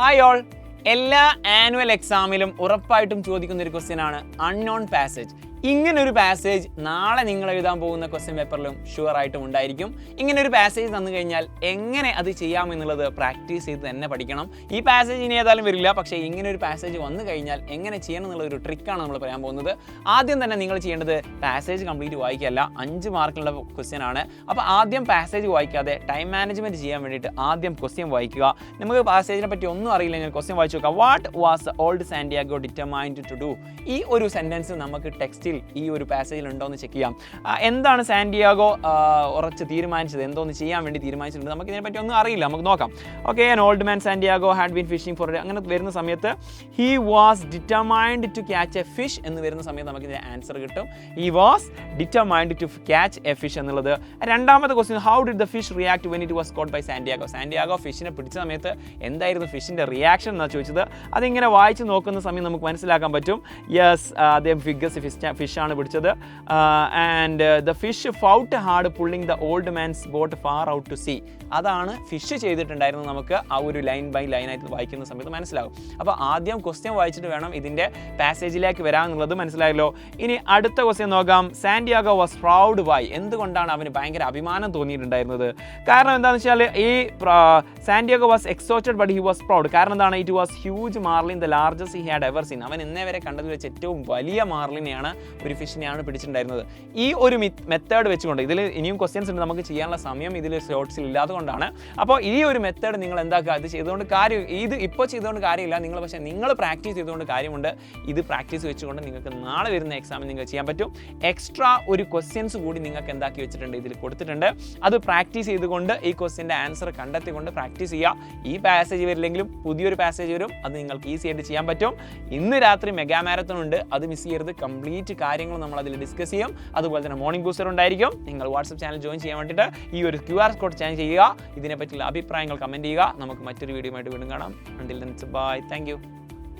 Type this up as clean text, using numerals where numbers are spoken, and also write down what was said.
Hi all. എല്ലാ annual എക്സാമിലും ഉറപ്പായിട്ടും ചോദിക്കുന്ന ഒരു ക്വസ്റ്റ്യൻ ആണ് അൺനോൺ പാസേജ്. ഇങ്ങനൊരു പാസേജ് നാളെ നിങ്ങൾ എഴുതാൻ പോകുന്ന ക്വസ്റ്റ്യൻ പേപ്പറിലും ഷുവർ ആയിട്ടും ഉണ്ടായിരിക്കും. ഇങ്ങനൊരു പാസേജ് തന്നു കഴിഞ്ഞാൽ എങ്ങനെ അത് ചെയ്യാമെന്നുള്ളത് പ്രാക്ടീസ് ചെയ്ത് തന്നെ പഠിക്കണം. ഈ പാസേജ് ഇനി ഏതായാലും വരില്ല, പക്ഷേ ഇങ്ങനെ ഒരു പാസേജ് വന്നു കഴിഞ്ഞാൽ എങ്ങനെ ചെയ്യണം എന്നുള്ള ഒരു ട്രിക്കാണ് നമ്മൾ പറയാൻ പോകുന്നത്. ആദ്യം തന്നെ നിങ്ങൾ ചെയ്യേണ്ടത് പാസേജ് കംപ്ലീറ്റ് വായിക്കല്ല, 5 മാർക്കുള്ള ക്വസ്റ്റ്യൻ ആണ്. അപ്പോൾ ആദ്യം പാസേജ് വായിക്കാതെ ടൈം മാനേജ്മെൻറ്റ് ചെയ്യാൻ വേണ്ടിയിട്ട് ആദ്യം ക്വസ്റ്റ്യൻ വായിക്കുക. നമുക്ക് പാസേജിനെ പറ്റി ഒന്നും അറിയില്ലെങ്കിൽ ക്വസ്റ്റ്യൻ വായിച്ചു നോക്കുക. What was old Santiago determined to do? ഈ ഒരു സെൻറ്റൻസ് നമുക്ക് ടെക്സ്റ്റിൽ ഈ ഒരു പാസേജിൽ ഉണ്ടോ എന്ന് ചെക്ക് ചെയ്യാം. എന്താണ് സാന്റിയാഗോ ഉറച്ച് തീരുമാനിച്ചത്, എന്തോന്ന് ചെയ്യാൻ വേണ്ടി തീരുമാനിച്ചിട്ടുണ്ട്? നമുക്ക് ഇതിനെപ്പറ്റി ഒന്നും അറിയില്ല, നമുക്ക് നോക്കാം. Okay, an old man Santiago had been fishing for അങ്ങനെ വരുന്ന സമയത്ത് he was determined to catch a fish എന്ന് വരുന്ന സമയത്ത് നമുക്ക് ഇതിൻ്റെ ആൻസർ കിട്ടും. He was determined to catch a fish എന്നുള്ളത്. രണ്ടാമത്തെ question, how did the fish react when it was caught by Santiago? Santiago ഫിഷിനെ പിടിച്ച സമയത്ത് എന്തായിരുന്നു ഫിഷിൻ്റെ റിയാക്ഷൻ എന്നാണ് ചോദിച്ചത്. അതിങ്ങനെ വായിച്ച് നോക്കുന്ന സമയം നമുക്ക് മനസ്സിലാക്കാൻ പറ്റും. യെസ്, അദ്ദേഹം ഫിഷാണ് പിടിച്ചത്. And the fish fought hard pulling the old man's boat far out to sea. അതാണ് ഫിഷ് ചെയ്തിട്ടുണ്ടായിരുന്നത്. നമുക്ക് ആ ഒരു ലൈൻ ബൈ ലൈൻ ആയിട്ട് വായിക്കുന്ന സമയത്ത് മനസ്സിലാകും. അപ്പോൾ ആദ്യം ക്വസ്റ്റ്യൻ വായിച്ചിട്ട് വേണം ഇതിൻ്റെ പാസേജിലേക്ക് വരാമെന്നുള്ളത് മനസ്സിലായല്ലോ. ഇനി അടുത്ത ക്വസ്റ്റ്യൻ നോക്കാം. Santiago was proud by. എന്തുകൊണ്ടാണ് അവന് ഭയങ്കര അഭിമാനം തോന്നിയിട്ടുണ്ടായിരുന്നത്? കാരണം എന്താണെന്ന് വെച്ചാൽ ഈ Santiago was exhausted but he was proud. കാരണം എന്താണ്? It was huge marlin, the largest he had ever seen. അവൻ ഇന്നേ വരെ കണ്ടതിൽ വെച്ച് ഏറ്റവും വലിയ മാർലിനെയാണ്, ഒരു ഫിഷിനെയാണ് പിടിച്ചിട്ടുണ്ടായിരുന്നത്. ഈ ഒരു മെത്തേഡ് വെച്ചുകൊണ്ട്, ഇതിൽ ഇനിയും ക്വസ്റ്റ്യൻസ് ഉണ്ട്, നമുക്ക് ചെയ്യാനുള്ള സമയം ഇതിൽ ഷോർട്സിൽ ഇല്ലാത്തതുകൊണ്ടാണ്. അപ്പോൾ ഈ ഒരു മെത്തേഡ് നിങ്ങൾ എന്താക്കുക, അത് ചെയ്തുകൊണ്ട് കാര്യം, ഇത് ഇപ്പോൾ ചെയ്തുകൊണ്ട് കാര്യമില്ല, പക്ഷേ നിങ്ങൾ പ്രാക്ടീസ് ചെയ്തുകൊണ്ട് കാര്യമുണ്ട്. ഇത് പ്രാക്ടീസ് വെച്ചുകൊണ്ട് നിങ്ങൾക്ക് നാളെ വരുന്ന എക്സാമിൽ നിങ്ങൾക്ക് ചെയ്യാൻ പറ്റും. എക്സ്ട്രാ ഒരു ക്വസ്റ്റ്യൻസ് കൂടി നിങ്ങൾക്ക് എന്താക്കി വെച്ചിട്ടുണ്ട്, ഇതിൽ കൊടുത്തിട്ടുണ്ട്. അത് പ്രാക്ടീസ് ചെയ്തുകൊണ്ട് ഈ ക്വസ്റ്റ്യൻ്റെ ആൻസർ കണ്ടെത്തിക്കൊണ്ട് പ്രാക്ടീസ് ചെയ്യുക. ഈ പാസേജ് വരില്ലെങ്കിലും പുതിയൊരു പാസേജ് വരും, അത് നിങ്ങൾക്ക് ഈസി ആയിട്ട് ചെയ്യാൻ പറ്റും. ഇന്ന് രാത്രി മെഗാ മാരത്തോൺ ഉണ്ട്, അത് മിസ് ചെയ്യരുത്. കംപ്ലീറ്റ് കാര്യങ്ങൾ നമ്മൾ അതിൽ ഡിസ്കസ് ചെയ്യും. അതുപോലെ തന്നെ മോർണിംഗ് ബൂസ്റ്റർ ഉണ്ടായിരിക്കും. നിങ്ങൾ വാട്സപ്പ് ചാനൽ ജോയിൻ ചെയ്യാൻ വേണ്ടിയിട്ട് ഈ ഒരു QR കോഡ് ചാനൽ ചെയ്യുക. ഇതിനെപ്പറ്റിയുള്ള അഭിപ്രായങ്ങൾ കമൻറ്റ് ചെയ്യുക. നമുക്ക് മറ്റൊരു വീഡിയോ ആയിട്ട് വീണ്ടും കാണാം. Until then, bye. Thank you.